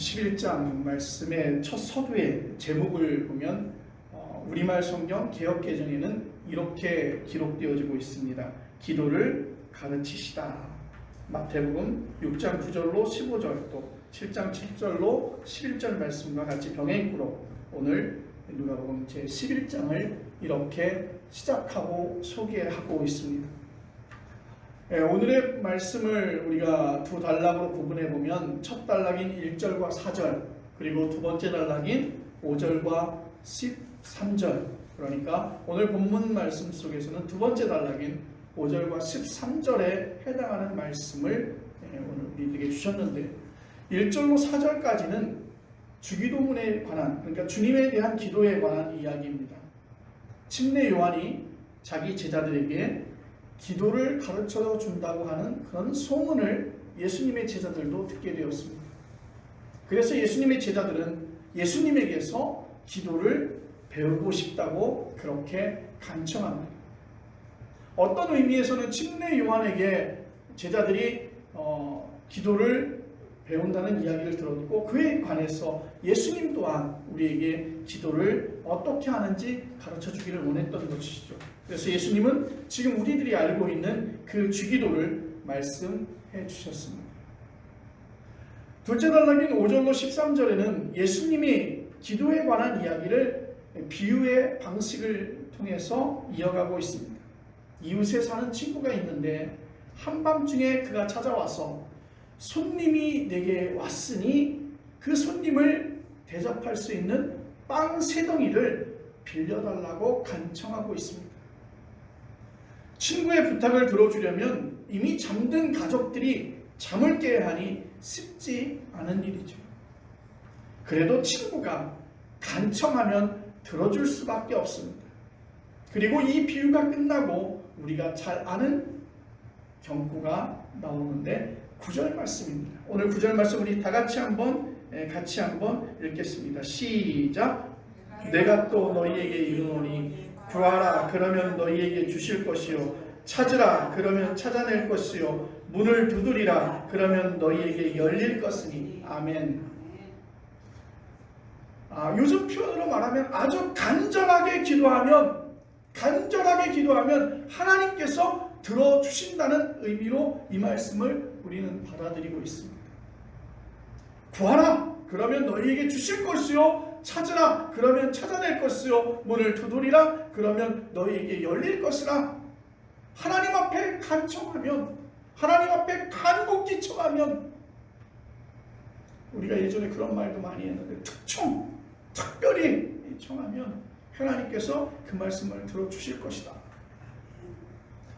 11장 말씀의 첫 서두의 제목을 보면 우리말 성경 개역개정에는 이렇게 기록되어지고 있습니다. 기도를 가르치시다. 마태복음 6장 9절로 15절 또 7장 7절로 11절 말씀과 같이 병행구로 오늘 누가복음 제11장을 이렇게 시작하고 소개하고 있습니다. 오늘의 말씀을 우리가 두 단락으로 구분해 보면 첫 단락인 1절과 4절 그리고 두 번째 단락인 5절과 13절, 그러니까 오늘 본문 말씀 속에서는 두 번째 단락인 5절과 13절에 해당하는 말씀을 오늘 우리에게 주셨는데 1절로 4절까지는 주기도문에 관한, 그러니까 주님에 대한 기도에 관한 이야기입니다. 침례 요한이 자기 제자들에게 기도를 가르쳐 준다고 하는 그런 소문을 예수님의 제자들도 듣게 되었습니다. 그래서 예수님의 제자들은 예수님에게서 기도를 배우고 싶다고 그렇게 간청합니다. 어떤 의미에서는 침례 요한에게 제자들이 기도를 배운다는 이야기를 들었고 그에 관해서 예수님 또한 우리에게 기도를 어떻게 하는지 가르쳐 주기를 원했던 것이죠. 그래서 예수님은 지금 우리들이 알고 있는 그 주기도를 말씀해 주셨습니다. 둘째 단락인 5절로 13절에는 예수님이 기도에 관한 이야기를 비유의 방식을 통해서 이어가고 있습니다. 이웃에 사는 친구가 있는데 한밤중에 그가 찾아와서 손님이 내게 왔으니 그 손님을 대접할 수 있는 빵 3덩이를 빌려달라고 간청하고 있습니다. 친구의 부탁을 들어주려면 이미 잠든 가족들이 잠을 깨야 하니 쉽지 않은 일이죠. 그래도 친구가 간청하면 들어줄 수밖에 없습니다. 그리고 이 비유가 끝나고 우리가 잘 아는 경구가 나오는데 9절 말씀입니다. 오늘 9절 말씀 우리 다 같이 한번 읽겠습니다. 시작. 내가 또 너희에게 이르노니 구하라 그러면 너희에게 주실 것이요 찾으라 그러면 찾아낼 것이요 문을 두드리라 그러면 너희에게 열릴 것이니. 아멘. 요즘 표현으로 말하면 아주 간절하게 기도하면 하나님께서 들어주신다는 의미로 이 말씀을 우리는 받아들이고 있습니다. 구하라 그러면 너희에게 주실 것이요 찾으라 그러면 찾아낼 것이요 문을 두드리라 그러면 너희에게 열릴 것이라. 하나님 앞에 간청하면, 하나님 앞에 간곡히 청하면, 우리가 예전에 그런 말도 많이 했는데 특별히 청하면 하나님께서 그 말씀을 들어주실 것이다.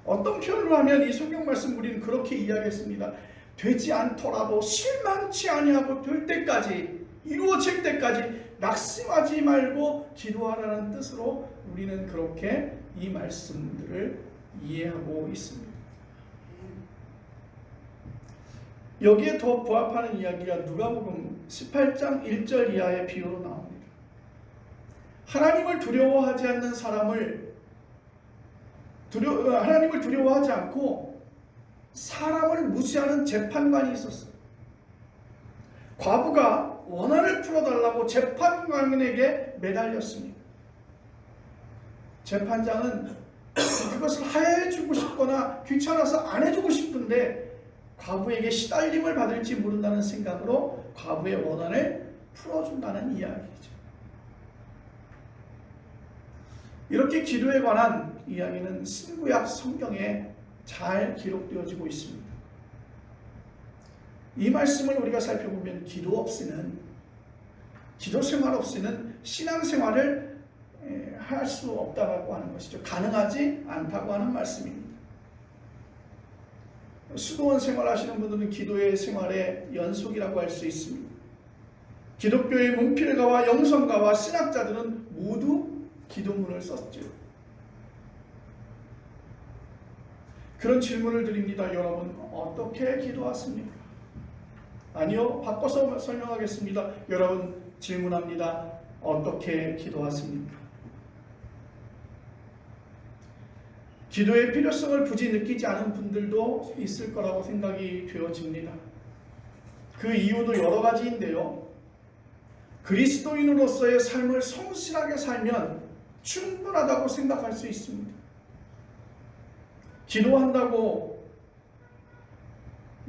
어떤 표현으로 하면 이 성경 말씀 우리는 그렇게 이야기했습니다. 되지 않더라도 실망치 아니하고 될 때까지, 이루어질 때까지 낙심하지 말고 기도하라는 뜻으로 우리는 그렇게 이 말씀들을 이해하고 있습니다. 여기에 더 부합하는 이야기가 누가복음 18장 1절 이하의 비유로 나옵니다. 하나님을 두려워하지 않는 사람을 하나님을 두려워하지 않고 사람을 무시하는 재판관이 있었어요. 과부가 원한을 풀어달라고 재판관에게 매달렸습니다. 재판장은 그것을 하해주고 싶거나 귀찮아서 안 해주고 싶은데 과부에게 시달림을 받을지 모른다는 생각으로 과부의 원한을 풀어준다는 이야기죠. 이렇게 기도에 관한 이야기는 신구약 성경에 잘 기록되어지고 있습니다. 이 말씀을 우리가 살펴보면 기도 생활 없이는 신앙생활을 할 수 없다고 하는 것이죠. 가능하지 않다고 하는 말씀입니다. 수도원 생활하시는 분들은 기도의 생활의 연속이라고 할 수 있습니다. 기독교의 문필가와 영성가와 신학자들은 모두 기도문을 썼죠. 그런 질문을 드립니다. 여러분 어떻게 기도하십니까? 아니요, 바꿔서 설명하겠습니다. 여러분 질문합니다. 어떻게 기도하십니까? 기도의 필요성을 굳이 느끼지 않은 분들도 있을 거라고 생각이 되어집니다. 그 이유도 여러 가지인데요. 그리스도인으로서의 삶을 성실하게 살면 충분하다고 생각할 수 있습니다. 기도한다고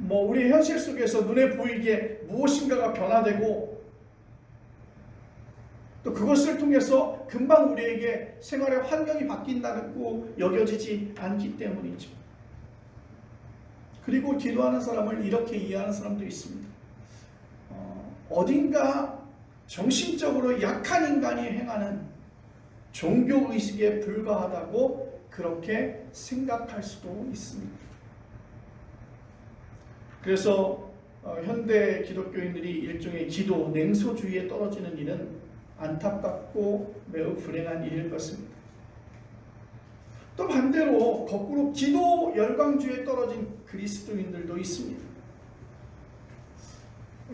우리 현실 속에서 눈에 보이게 무엇인가가 변화되고 또 그것을 통해서 금방 우리에게 생활의 환경이 바뀐다고 여겨지지 않기 때문이죠. 그리고 기도하는 사람을 이렇게 이해하는 사람도 있습니다. 어딘가 정신적으로 약한 인간이 행하는 종교의식에 불과하다고 그렇게 생각할 수도 있습니다. 그래서 현대 기독교인들이 일종의 기도 냉소주의에 떨어지는 일은 안타깝고 매우 불행한 일일 것입니다. 또 반대로 거꾸로 기도 열광주의에 떨어진 그리스도인들도 있습니다.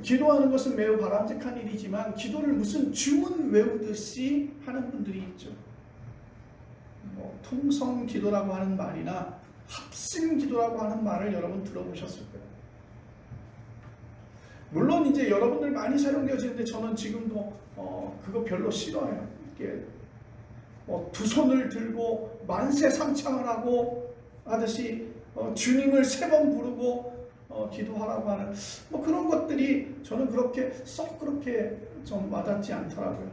기도하는 것은 매우 바람직한 일이지만 기도를 무슨 주문 외우듯이 하는 분들이 있죠. 통성 기도라고 하는 말이나 합심 기도라고 하는 말을 여러분 들어보셨을 거예요. 물론 이제 여러분들 많이 사용되어지는데 저는 지금도 그거 별로 싫어요. 이게 두 손을 들고 만세상창을 하고 하듯이 주님을 3번 부르고 기도하라고 하는 그런 것들이 저는 그렇게 좀 와닿지 않더라고요.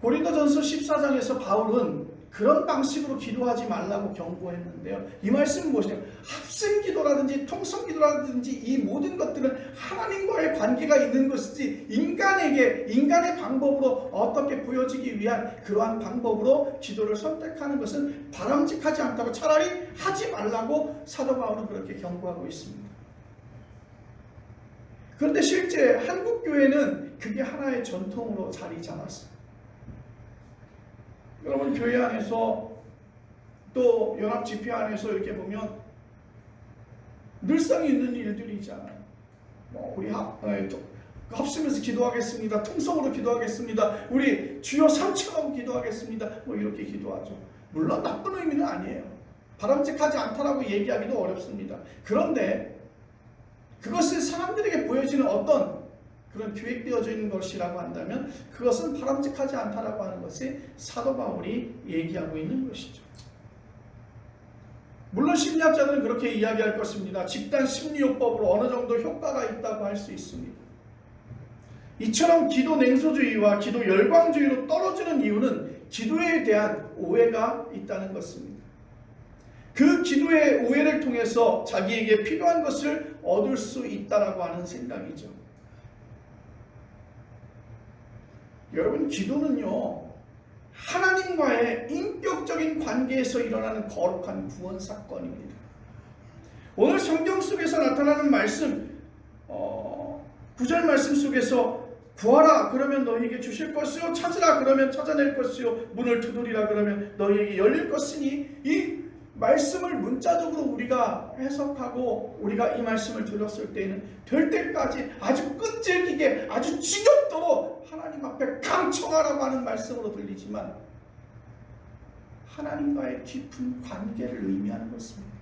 고린도전서 14장에서 바울은 그런 방식으로 기도하지 말라고 경고했는데요. 이 말씀은 무엇이냐면 합심 기도라든지 통성 기도라든지 이 모든 것들은 하나님과의 관계가 있는 것이지 인간의 방법으로 어떻게 보여지기 위한 그러한 방법으로 기도를 선택하는 것은 바람직하지 않다고 차라리 하지 말라고 사도 바울은 그렇게 경고하고 있습니다. 그런데 실제 한국 교회는 그게 하나의 전통으로 자리 잡았습니다. 여러분 교회 안에서 또 연합 집회 안에서 이렇게 보면 늘상 있는 일들이 있잖아요. 우리 합심해서 기도하겠습니다. 통성으로 기도하겠습니다. 우리 주여 삼천하고 기도하겠습니다. 이렇게 기도하죠. 물론 나쁜 의미는 아니에요. 바람직하지 않다라고 얘기하기도 어렵습니다. 그런데 그것을 사람들에게 보여지는 어떤 그런 기획되어져 있는 것이라고 한다면 그것은 바람직하지 않다라고 하는 것이 사도 바울이 얘기하고 있는 것이죠. 물론 심리학자들은 그렇게 이야기할 것입니다. 집단 심리요법으로 어느 정도 효과가 있다고 할 수 있습니다. 이처럼 기도 냉소주의와 기도 열광주의로 떨어지는 이유는 기도에 대한 오해가 있다는 것입니다. 그 기도의 오해를 통해서 자기에게 필요한 것을 얻을 수 있다라고 하는 생각이죠. 여러분 기도는요 하나님과의 인격적인 관계에서 일어나는 거룩한 구원 사건입니다. 오늘 성경 속에서 나타나는 말씀 9절 말씀 속에서 구하라 그러면 너희에게 주실 것이요 찾으라 그러면 찾아낼 것이요 문을 두드리라 그러면 너희에게 열릴 것이니 이 말씀을 문자적으로 우리가 해석하고 우리가 이 말씀을 들었을 때는 될 때까지 아주 끈질기게 아주 지겹도록 하나님 앞에 강청하라고 하는 말씀으로 들리지만 하나님과의 깊은 관계를 의미하는 것입니다.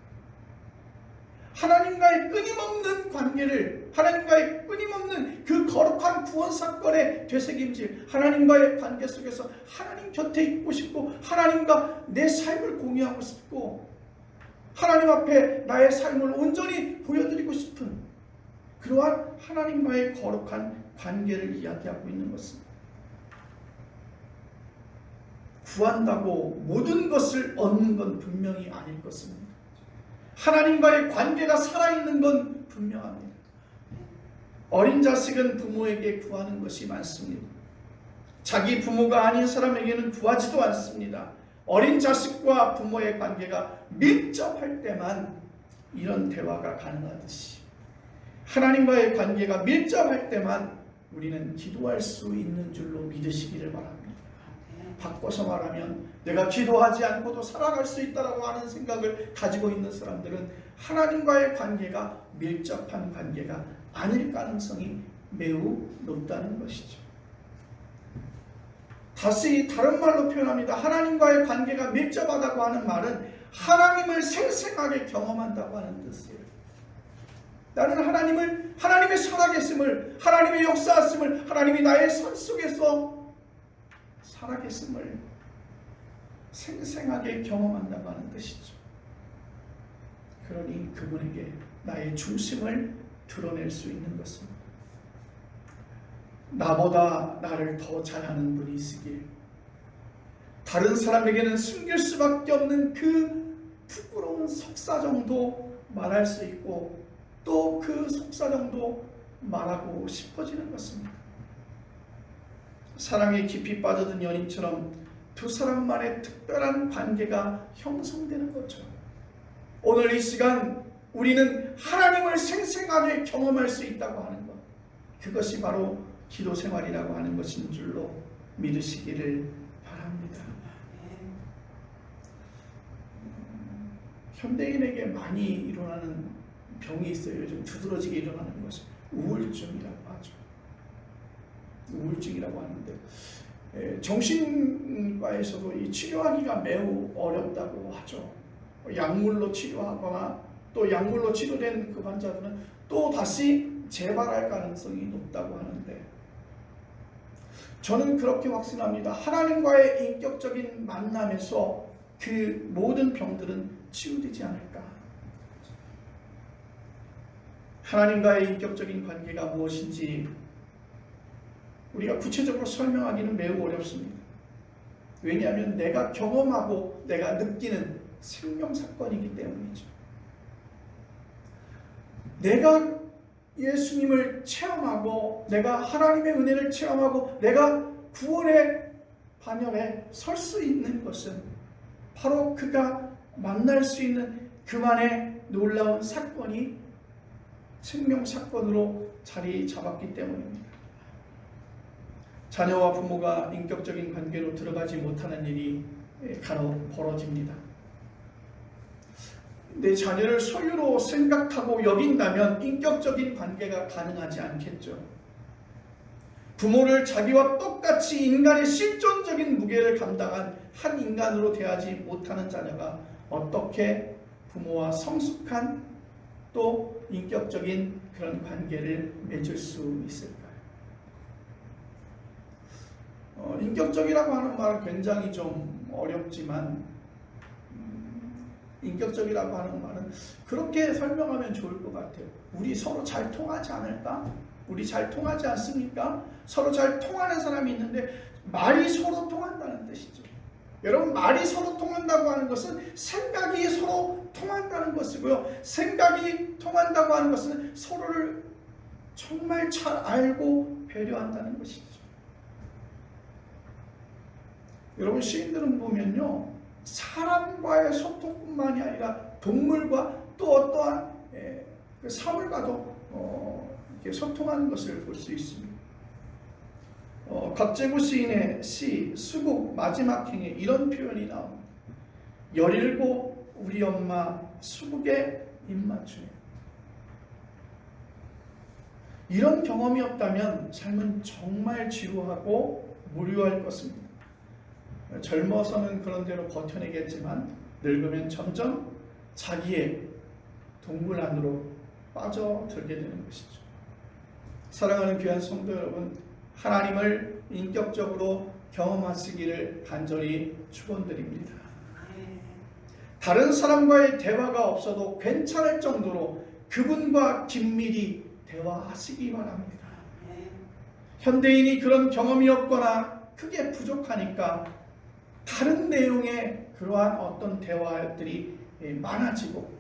하나님과의 끊임없는 관계를 하나님과의 끊임없는 그 거룩한 구원 사건의 되새김질 하나님과의 관계 속에서 하나님 곁에 있고 싶고 하나님과 내 삶을 공유하고 싶고 하나님 앞에 나의 삶을 온전히 보여드리고 싶은 그러한 하나님과의 거룩한 관계를 이야기하고 있는 것입니다. 구한다고 모든 것을 얻는 건 분명히 아닐 것입니다. 하나님과의 관계가 살아있는 건 분명합니다. 어린 자식은 부모에게 구하는 것이 많습니다. 자기 부모가 아닌 사람에게는 구하지도 않습니다. 어린 자식과 부모의 관계가 밀접할 때만 이런 대화가 가능하듯이 하나님과의 관계가 밀접할 때만 우리는 기도할 수 있는 줄로 믿으시기를 바랍니다. 바꿔서 말하면 내가 기도하지 않고도 살아갈 수 있다고 하는 생각을 가지고 있는 사람들은 하나님과의 관계가 밀접한 관계가 아닐 가능성이 매우 높다는 것이죠. 다시 다른 말로 표현합니다. 하나님과의 관계가 밀접하다고 하는 말은 하나님을 생생하게 경험한다고 하는 뜻이에요. 나는 하나님의 살아계심을, 하나님의 역사하심을, 하나님이 나의 삶 속에서 살아계심을 생생하게 경험한다고 하는 뜻이죠. 그러니 그분에게 나의 중심을 드러낼 수 있는 것입니다. 나보다 나를 더 잘하는 분이 있으길, 다른 사람에게는 숨길 수밖에 없는 그 부끄러운 속사정도 말할 수 있고 또 그 속사정도 말하고 싶어지는 것입니다. 사랑에 깊이 빠져든 연인처럼 두 사람만의 특별한 관계가 형성되는 거죠. 오늘 이 시간 우리는 하나님을 생생하게 경험할 수 있다고 하는 것, 그것이 바로 기도 생활이라고 하는 것인 줄로 믿으시기를 바랍니다. 현대인에게 많이 일어나는 병이 있어요. 요즘 두드러지게 일어나는 것이 우울증이라고 하죠. 우울증이라고 하는데 정신과에서도 이 치료하기가 매우 어렵다고 하죠. 약물로 치료하거나 또 약물로 치료된 그 환자들은 또 다시 재발할 가능성이 높다고 하는데, 저는 그렇게 확신합니다. 하나님과의 인격적인 만남에서 그 모든 병들은 치유되지 않을까. 하나님과의 인격적인 관계가 무엇인지 우리가 구체적으로 설명하기는 매우 어렵습니다. 왜냐하면 내가 경험하고 내가 느끼는 생명사건이기 때문이죠. 내가 예수님을 체험하고 내가 하나님의 은혜를 체험하고 내가 구원의 반열에 설 수 있는 것은 바로 그가 만날 수 있는 그만의 놀라운 사건이 생명사건으로 자리 잡았기 때문입니다. 자녀와 부모가 인격적인 관계로 들어가지 못하는 일이 간혹 벌어집니다. 내 자녀를 소유로 생각하고 여긴다면 인격적인 관계가 가능하지 않겠죠. 부모를 자기와 똑같이 인간의 실존적인 무게를 감당한 한 인간으로 대하지 못하는 자녀가 어떻게 부모와 성숙한 또 인격적인 그런 관계를 맺을 수 있을까요? 인격적이라고 하는 말은 굉장히 좀 어렵지만 인격적이라고 하는 말은 그렇게 설명하면 좋을 것 같아요. 우리 서로 잘 통하지 않을까? 우리 잘 통하지 않습니까? 서로 잘 통하는 사람이 있는데 말이 서로 통한다는 뜻이죠. 여러분, 말이 서로 통한다고 하는 것은 생각이 서로 통한다는 것이고요. 생각이 통한다고 하는 것은 서로를 정말 잘 알고 배려한다는 것이죠. 여러분, 시인들은 보면요, 사람과의 소통뿐만이 아니라 동물과 또 어떠한 사물과도 이렇게 소통하는 것을 볼 수 있습니다. 곽재구 시인의 시 수국 마지막 행에 이런 표현이 나옵니다. 17 우리 엄마 수국에 입맞추네. 이런 경험이 없다면 삶은 정말 지루하고 무료할 것입니다. 젊어서는 그런 대로 버텨내겠지만 늙으면 점점 자기의 동물 안으로 빠져들게 되는 것이죠. 사랑하는 귀한 성도 여러분, 하나님을 인격적으로 경험하시기를 간절히 축원드립니다. 다른 사람과의 대화가 없어도 괜찮을 정도로 그분과 긴밀히 대화하시기 바랍니다. 현대인이 그런 경험이 없거나 크게 부족하니까 다른 내용의 그러한 어떤 대화들이 많아지고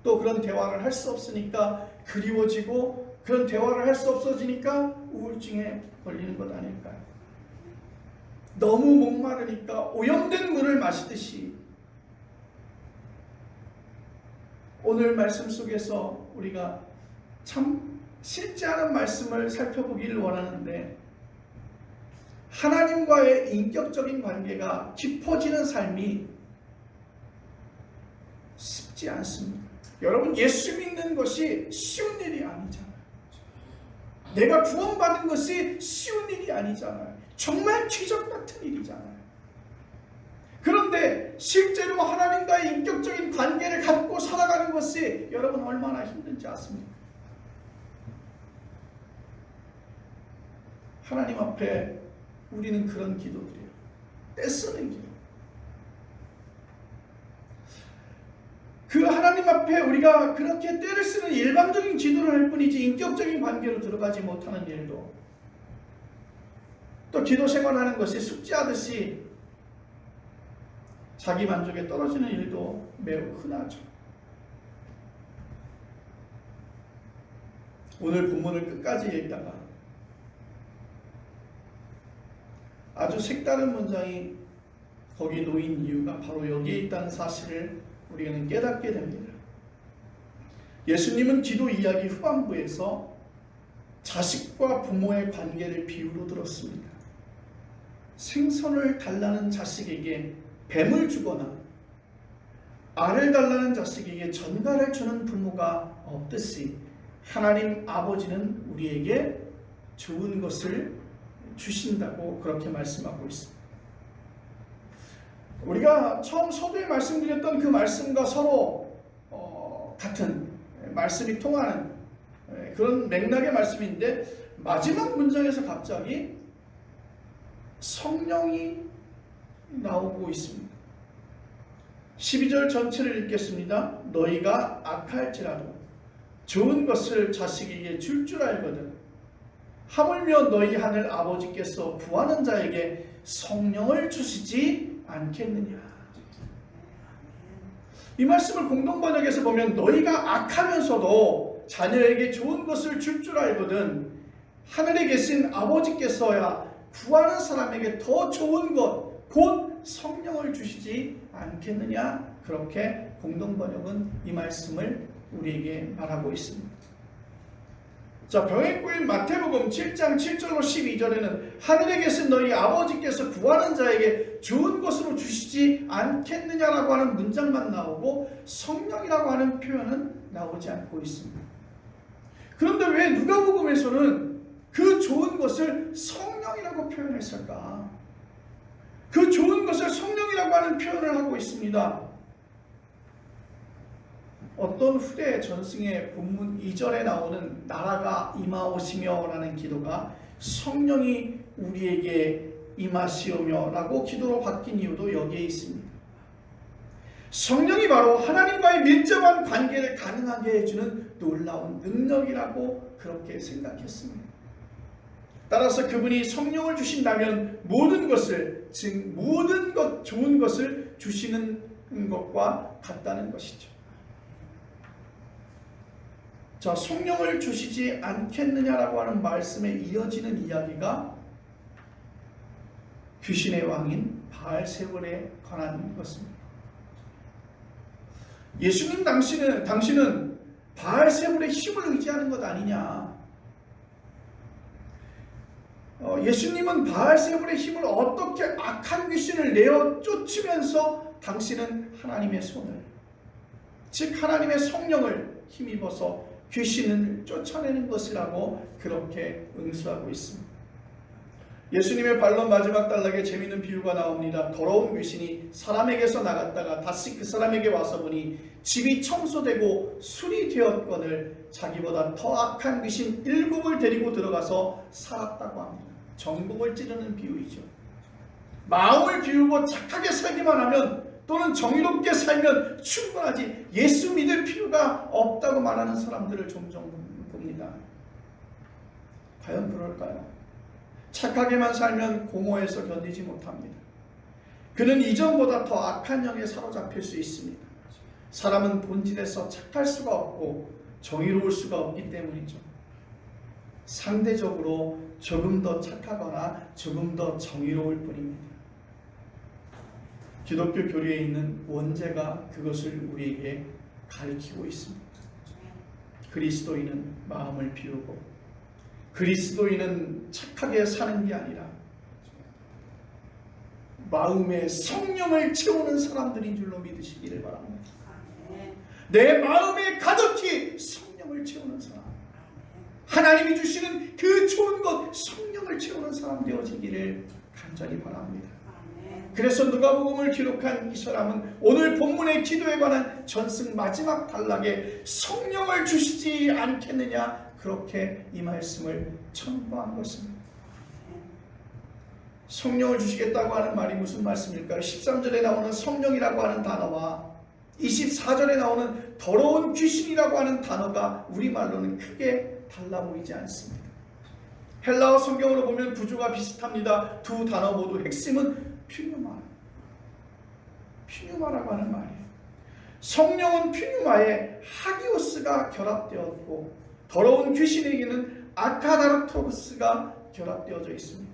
또 그런 대화를 할 수 없으니까 그리워지고 그런 대화를 할 수 없어지니까 우울증에 걸리는 것 아닐까요? 너무 목마르니까 오염된 물을 마시듯이 오늘 말씀 속에서 우리가 참 쉽지 않은 말씀을 살펴보기를 원하는데, 하나님과의 인격적인 관계가 깊어지는 삶이 쉽지 않습니다. 여러분, 예수 믿는 것이 쉬운 일이 아니잖아요. 내가 구원받은 것이 쉬운 일이 아니잖아요. 정말 기적 같은 일이잖아요. 그런데 실제로 하나님과의 인격적인 관계를 갖고 살아가는 것이 여러분 얼마나 힘든지 아십니까? 하나님 앞에 우리는 그런 기도드려요. 떼쓰는 기도. 그 하나님 앞에 우리가 그렇게 때를 쓰는 일방적인 기도를 할 뿐이지 인격적인 관계로 들어가지 못하는 일도, 또 기도 생활하는 것이 숙제하듯이 자기 만족에 떨어지는 일도 매우 흔하죠. 오늘 본문을 끝까지 읽다가 아주 색다른 문장이 거기 놓인 이유가 바로 여기에 있다는 사실을 우리는 깨닫게 됩니다. 예수님은 기도 이야기 후반부에서 자식과 부모의 관계를 비유로 들었습니다. 생선을 달라는 자식에게 뱀을 주거나 알을 달라는 자식에게 전갈을 주는 부모가 없듯이 하나님 아버지는 우리에게 좋은 것을 주신다고 그렇게 말씀하고 있습니다. 우리가 처음 서두에 말씀드렸던 그 말씀과 서로 같은 말씀이 통하는 그런 맥락의 말씀인데, 마지막 문장에서 갑자기 성령이 나오고 있습니다. 12절 전체를 읽겠습니다. 너희가 악할지라도 좋은 것을 자식에게 줄 줄 알거든 하물며 너희 하늘 아버지께서 구하는 자에게 성령을 주시지 않겠느냐. 이 말씀을 공동번역에서 보면 너희가 악하면서도 자녀에게 좋은 것을 줄 줄 알거든 하늘에 계신 아버지께서야 구하는 사람에게 더 좋은 것, 곧 성령을 주시지 않겠느냐. 그렇게 공동번역은 이 말씀을 우리에게 말하고 있습니다. 자, 병행구인 마태복음 7장 7절로 12절에는 하늘에 계신 너희 아버지께서 구하는 자에게 좋은 것으로 주시지 않겠느냐라고 하는 문장만 나오고 성령이라고 하는 표현은 나오지 않고 있습니다. 그런데 왜 누가복음에서는 그 좋은 것을 성령이라고 표현했을까? 그 좋은 것을 성령이라고 하는 표현을 하고 있습니다. 어떤 후대 전승의 본문 2절에 나오는 나라가 임하오시며 라는 기도가 성령이 우리에게 임하시오며 라고 기도로 바뀐 이유도 여기에 있습니다. 성령이 바로 하나님과의 밀접한 관계를 가능하게 해주는 놀라운 능력이라고 그렇게 생각했습니다. 따라서 그분이 성령을 주신다면 모든 것을, 즉 모든 것 좋은 것을 주시는 것과 같다는 것이죠. 자, 성령을 주시지 않겠느냐라고 하는 말씀에 이어지는 이야기가 귀신의 왕인 바알세불에 관한 것입니다. 예수님 당신은 바알세불의 힘을 의지하는 것 아니냐. 예수님은 바알세불의 힘을 어떻게 악한 귀신을 내어 쫓으면서 당신은 하나님의 손을, 즉 하나님의 성령을 힘입어서 귀신을 쫓아내는 것이라고 그렇게 응수하고 있습니다. 예수님의 반론 마지막 단락에 재미있는 비유가 나옵니다. 더러운 귀신이 사람에게서 나갔다가 다시 그 사람에게 와서 보니 집이 청소되고 수리되었거늘 자기보다 더 악한 귀신 7을 데리고 들어가서 살았다고 합니다. 정복을 찌르는 비유이죠. 마음을 비우고 착하게 살기만 하면 또는 정의롭게 살면 충분하지 예수 믿을 필요가 없다고 말하는 사람들을 종종 봅니다. 과연 그럴까요? 착하게만 살면 공허해서 견디지 못합니다. 그는 이전보다 더 악한 영에 사로잡힐 수 있습니다. 사람은 본질에서 착할 수가 없고 정의로울 수가 없기 때문이죠. 상대적으로 조금 더 착하거나 조금 더 정의로울 뿐입니다. 기독교 교리에 있는 원죄가 그것을 우리에게 가르치고 있습니다. 그리스도인은 마음을 비우고 그리스도인은 착하게 사는 게 아니라 마음에 성령을 채우는 사람들인 줄로 믿으시기를 바랍니다. 내 마음에 가득히 성령을 채우는 사람, 하나님이 주시는 그 좋은 것 성령을 채우는 사람 되어지기를 간절히 바랍니다. 그래서 누가복음을 기록한 이 사람은 오늘 본문의 기도에 관한 전승 마지막 단락에 성령을 주시지 않겠느냐 그렇게 이 말씀을 첨부한 것입니다. 성령을 주시겠다고 하는 말이 무슨 말씀일까요? 13절에 나오는 성령이라고 하는 단어와 24절에 나오는 더러운 귀신이라고 하는 단어가 우리말로는 크게 달라 보이지 않습니다. 헬라어 성경으로 보면 구조가 비슷합니다. 두 단어 모두 핵심은 퓨뉴마라고 하는 말이에요. 성령은 퓨뉴마에 하기오스가 결합되었고 더러운 귀신에게는 아카다르토스가 결합되어져 있습니다.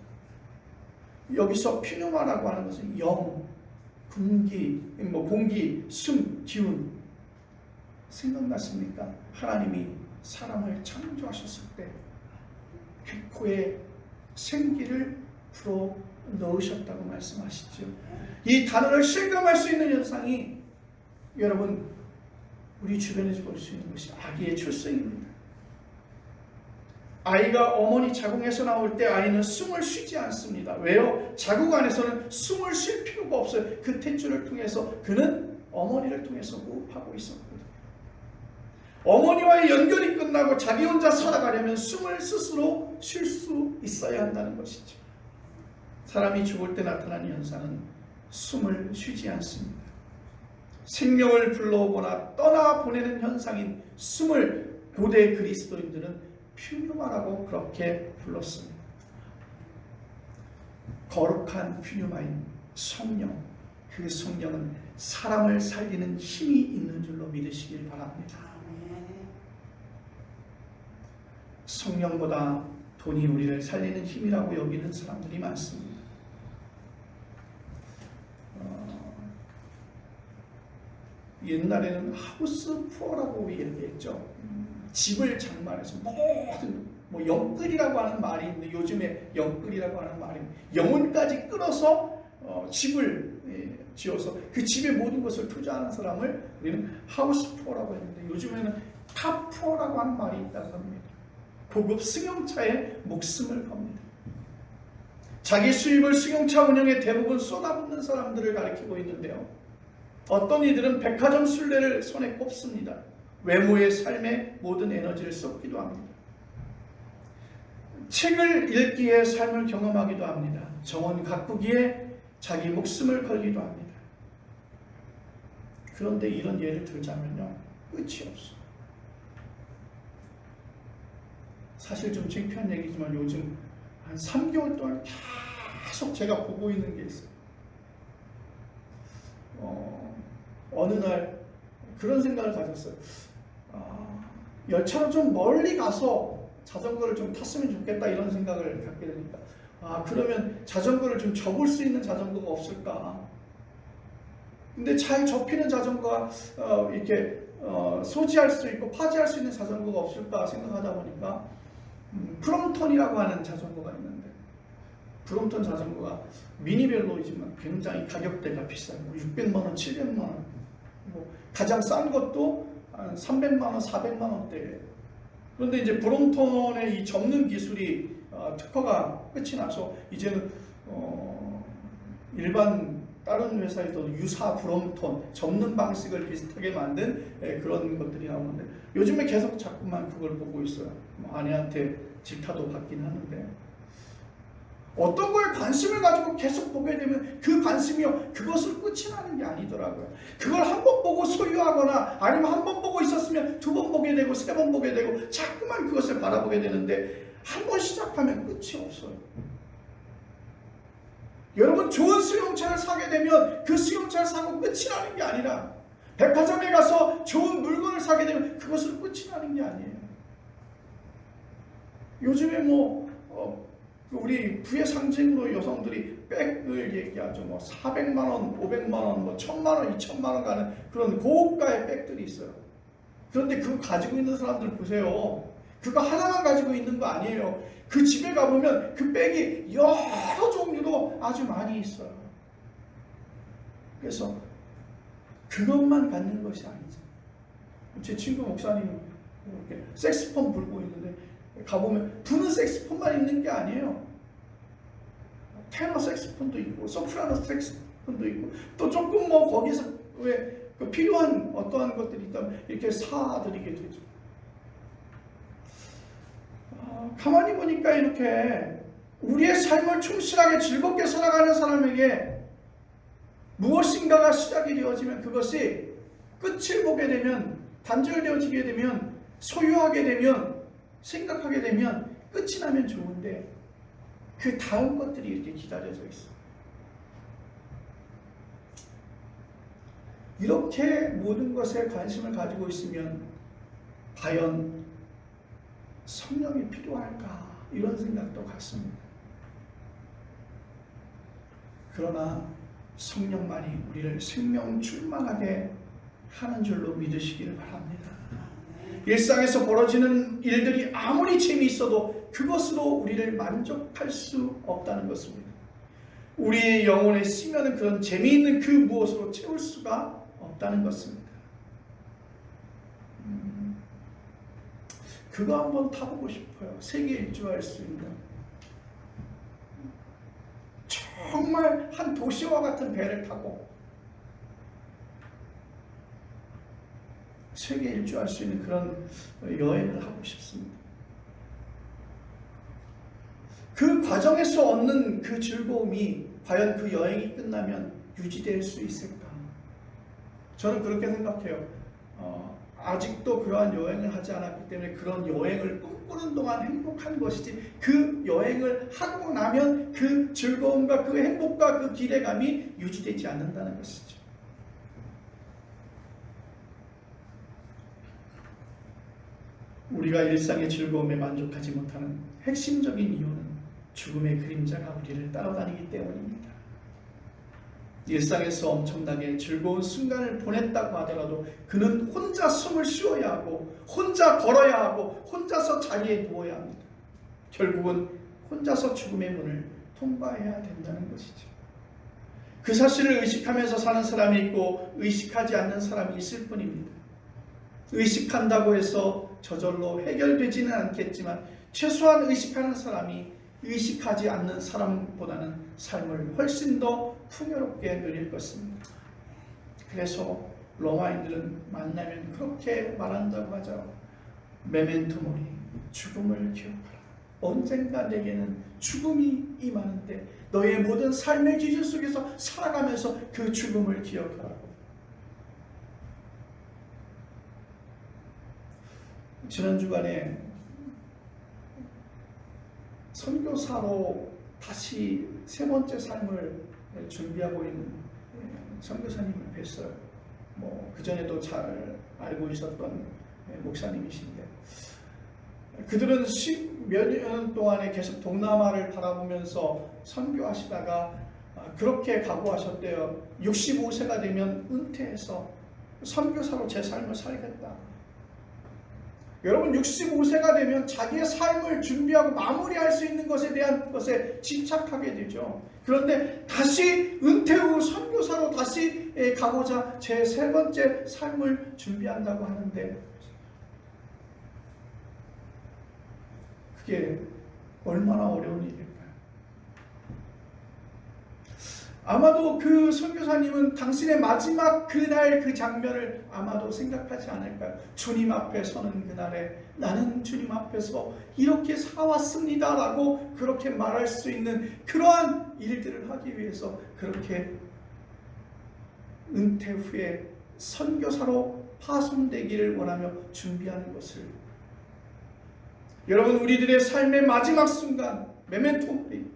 여기서 퓨뉴마라고 하는 것은 영, 공기, 숨, 기운. 생각나십니까? 하나님이 사람을 창조하셨을 때 그 코에 생기를 불어 넣으셨다고 말씀하시죠. 이 단어를 실감할 수 있는 현상이 여러분 우리 주변에서 볼 수 있는 것이 아기의 출생입니다. 아이가 어머니 자궁에서 나올 때 아이는 숨을 쉬지 않습니다. 왜요? 자궁 안에서는 숨을 쉴 필요가 없어요. 그 탯줄을 통해서 그는 어머니를 통해서 호흡하고 있었거든요. 어머니와의 연결이 끝나고 자기 혼자 살아가려면 숨을 스스로 쉴 수 있어야 한다는 것이죠. 사람이 죽을 때 나타나는 현상은 숨을 쉬지 않습니다. 생명을 불러오거나 떠나보내는 현상인 숨을 고대 그리스도인들은 퓨뉴마라고 그렇게 불렀습니다. 거룩한 퓨뉴마인 성령, 그 성령은 사람을 살리는 힘이 있는 줄로 믿으시길 바랍니다. 성령보다 돈이 우리를 살리는 힘이라고 여기는 사람들이 많습니다. 옛날에는 하우스 푸어라고 얘기했죠. 집을 장만해서 모든 영끌이라고 하는 말이 있는데 요즘에 영끌이라고 하는 말이 영혼까지 끌어서 집을 지어서 그 집의 모든 것을 투자하는 사람을 우리는 하우스 푸어라고 했는데 요즘에는 카 푸어라고 하는 말이 있다고 합니다. 고급 승용차에 목숨을 겁니다. 자기 수입을 승용차 운영에 대부분 쏟아붓는 사람들을 가리키고 있는데요. 어떤 이들은 백화점 순례를 손에 꼽습니다. 외모의 삶에 모든 에너지를 쏟기도 합니다. 책을 읽기에 삶을 경험하기도 합니다. 정원 가꾸기에 자기 목숨을 걸기도 합니다. 그런데 이런 예를 들자면요, 끝이 없어요. 사실 좀 창피한 얘기지만 요즘 한 3개월 동안 계속 제가 보고 있는 게 있어요. 어느 날 그런 생각을 가졌어요. 열차로 좀 멀리 가서 자전거를 좀 탔으면 좋겠다 이런 생각을 갖게 되니까 그러면 자전거를 좀 접을 수 있는 자전거가 없을까? 근데 잘 접히는 자전거가 이렇게 소지할 수 있고 파지할 수 있는 자전거가 없을까 생각하다 보니까 브롬톤이라고 하는 자전거가 있는데 브롬톤 자전거가 미니벨로이지만 굉장히 가격대가 비싸요. 600만 원, 700만 원. 가장 싼 것도 300만 원, 400만 원대예요. 그런데 이제 브롬톤의 이 접는 기술이 특허가 끝이 나서 이제는 일반 다른 회사에서도 유사 브롬톤 접는 방식을 비슷하게 만든 그런 것들이 나오는데 요즘에 계속 자꾸만 그걸 보고 있어요. 아내한테 질타도 받긴 하는데 어떤 거에 관심을 가지고 계속 보게 되면 그 관심이요 그것을 끝이 나는 게 아니더라고요. 그걸 한 번 보고 소유하거나 아니면 한 번 보고 있었으면 2번 보게 되고 3번 보게 되고 자꾸만 그것을 바라보게 되는데 한 번 시작하면 끝이 없어요. 여러분 좋은 수용차를 사게 되면 그 수용차를 사고 끝이 나는 게 아니라 백화점에 가서 좋은 물건을 사게 되면 그것을 끝이 나는 게 아니에요. 요즘에 우리 부의 상징으로 여성들이 백을 얘기하죠. 400만 원, 500만 원, 1000만 원, 2000만 원 가는 그런 고가의 백들이 있어요. 그런데 그거 가지고 있는 사람들 보세요. 그거 하나만 가지고 있는 거 아니에요. 그 집에 가보면 그 백이 여러 종류로 아주 많이 있어요. 그래서 그것만 갖는 것이 아니죠. 제 친구 목사님 이렇게 색스폰 불고 있는데 가보면 부는 색스폰만 있는 게 아니에요. 테너 색스폰도 있고 소프라노 색스폰도 있고 또 조금 거기서 왜 필요한 어떠한 것들이 있다면 이렇게 사드리게 되죠. 가만히 보니까 이렇게 우리의 삶을 충실하게 즐겁게 살아가는 사람에게 무엇인가가 시작이 되어지면 그것이 끝을 보게 되면, 단절되어지게 되면, 소유하게 되면, 생각하게 되면 끝이 나면 좋은데 그 다음 것들이 이렇게 기다려져 있어. 이렇게 모든 것에 관심을 가지고 있으면 과연 성령이 필요할까? 이런 생각도 갖습니다. 그러나 성령만이 우리를 생명 충만하게 하는 줄로 믿으시기를 바랍니다. 일상에서 벌어지는 일들이 아무리 재미있어도 그것으로 우리를 만족할 수 없다는 것입니다. 우리의 영혼에 쓰면은 그런 재미있는 그 무엇으로 채울 수가 없다는 것입니다. 그거 한번 타보고 싶어요. 세계 일주할 수 있는 정말 한 도시와 같은 배를 타고 세계 일주할 수 있는 그런 여행을 하고 싶습니다. 그 과정에서 얻는 그 즐거움이 과연 그 여행이 끝나면 유지될 수 있을까? 저는 그렇게 생각해요. 아직도 그러한 여행을 하지 않았기 때문에 그런 여행을 꿈꾸는 동안 행복한 것이지, 그 여행을 하고 나면 그 즐거움과 그 행복과 그 기대감이 유지되지 않는다는 것이죠. 우리가 일상의 즐거움에 만족하지 못하는 핵심적인 이유는 죽음의 그림자가 우리를 따라다니기 때문입니다. 일상에서 엄청나게 즐거운 순간을 보냈다고 하더라도 그는 혼자 숨을 쉬어야 하고, 혼자 걸어야 하고, 혼자서 자리에 누워야 합니다. 결국은 혼자서 죽음의 문을 통과해야 된다는 것이죠. 그 사실을 의식하면서 사는 사람이 있고 의식하지 않는 사람이 있을 뿐입니다. 의식한다고 해서 저절로 해결되지는 않겠지만 최소한 의식하는 사람이 의식하지 않는 사람보다는 삶을 훨씬 더 풍요롭게 누릴 것입니다. 그래서 로마인들은 만나면 그렇게 말한다고 하죠. 메멘토 모리, 죽음을 기억하라. 언젠가 내게는 죽음이 임하는데 너의 모든 삶의 기준 속에서 살아가면서 그 죽음을 기억하라고. 지난 주간에 선교사로 다시 세 번째 삶을 준비하고 있는 선교사님을 뵀어요. 그전에도 잘 알고 있었던 목사님이신데, 그들은 몇 년 동안에 계속 동남아를 바라보면서 선교하시다가 그렇게 각오하셨대요. 65세가 되면 은퇴해서 선교사로 제 삶을 살겠다. 여러분, 65세가 되면 자기의 삶을 준비하고 마무리할 수 있는 것에 대한 것에 집착하게 되죠. 그런데 다시 은퇴 후 선교사로 다시 가고자 제 세 번째 삶을 준비한다고 하는데, 그게 얼마나 어려운 일일까요? 아마도 그 선교사님은 당신의 마지막 그날 그 장면을 아마도 생각하지 않을까요? 주님 앞에 서는 그날에 나는 주님 앞에서 이렇게 살아왔습니다 라고 그렇게 말할 수 있는 그러한 일들을 하기 위해서 그렇게 은퇴 후에 선교사로 파송되기를 원하며 준비하는 것을, 여러분, 우리들의 삶의 마지막 순간, 메멘토 모리,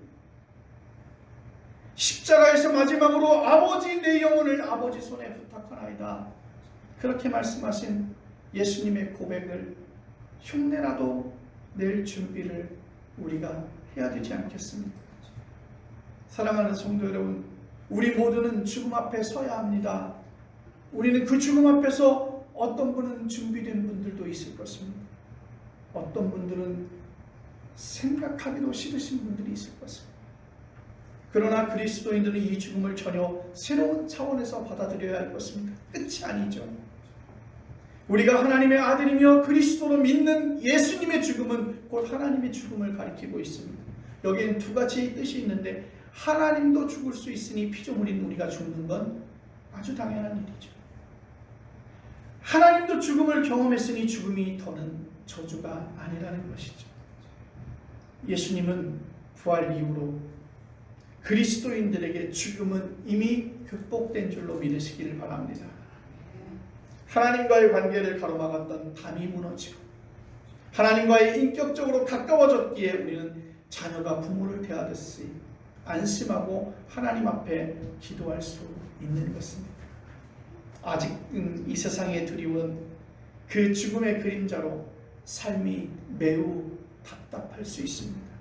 십자가에서 마지막으로 아버지 내 영혼을 아버지 손에 부탁하나이다, 그렇게 말씀하신 예수님의 고백을 흉내라도 낼 준비를 우리가 해야 되지 않겠습니까? 사랑하는 성도 여러분, 우리 모두는 죽음 앞에 서야 합니다. 우리는 그 죽음 앞에서 어떤 분은 준비된 분들도 있을 것입니다. 어떤 분들은 생각하기도 싫으신 분들이 있을 것입니다. 그러나 그리스도인들은 이 죽음을 전혀 새로운 차원에서 받아들여야 할 것입니다. 끝이 아니죠. 우리가 하나님의 아들이며 그리스도로 믿는 예수님의 죽음은 곧 하나님의 죽음을 가리키고 있습니다. 여기엔 두 가지 뜻이 있는데, 하나님도 죽을 수 있으니 피조물인 우리가 죽는 건 아주 당연한 일이죠. 하나님도 죽음을 경험했으니 죽음이 더는 저주가 아니라는 것이죠. 예수님은 부활 이후로 그리스도인들에게 죽음은 이미 극복된 줄로 믿으시기를 바랍니다. 하나님과의 관계를 가로막았던 담이 무너지고 하나님과의 인격적으로 가까워졌기에 우리는 자녀가 부모를 대하듯이 안심하고 하나님 앞에 기도할 수 있는 것입니다. 아직은 이 세상의 두려운 그 죽음의 그림자로 삶이 매우 답답할 수 있습니다.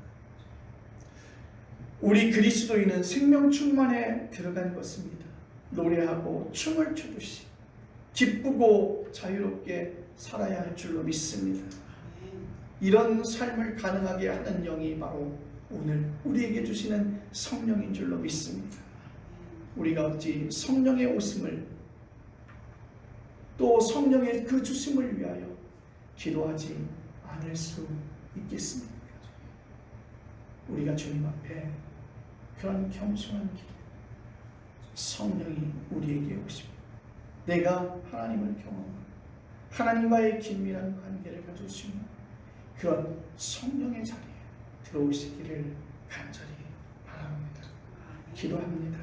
우리 그리스도인은 생명 충만에 들어간 것입니다. 노래하고 춤을 추듯이 기쁘고 자유롭게 살아야 할 줄로 믿습니다. 이런 삶을 가능하게 하는 영이 바로 오늘 우리에게 주시는 성령인 줄로 믿습니다. 우리가 어찌 성령의 오심을 또 성령의 그 주심을 위하여 기도하지 않을 수 있겠습니까? 우리가 주님 앞에 그런 겸손한 기도, 성령이 우리에게 오시고 내가 하나님을 경험하고 하나님과의 긴밀한 관계를 가질 수 있는 그런 성령의 자리에 들어오시기를 간절히 바랍니다. 기도합니다.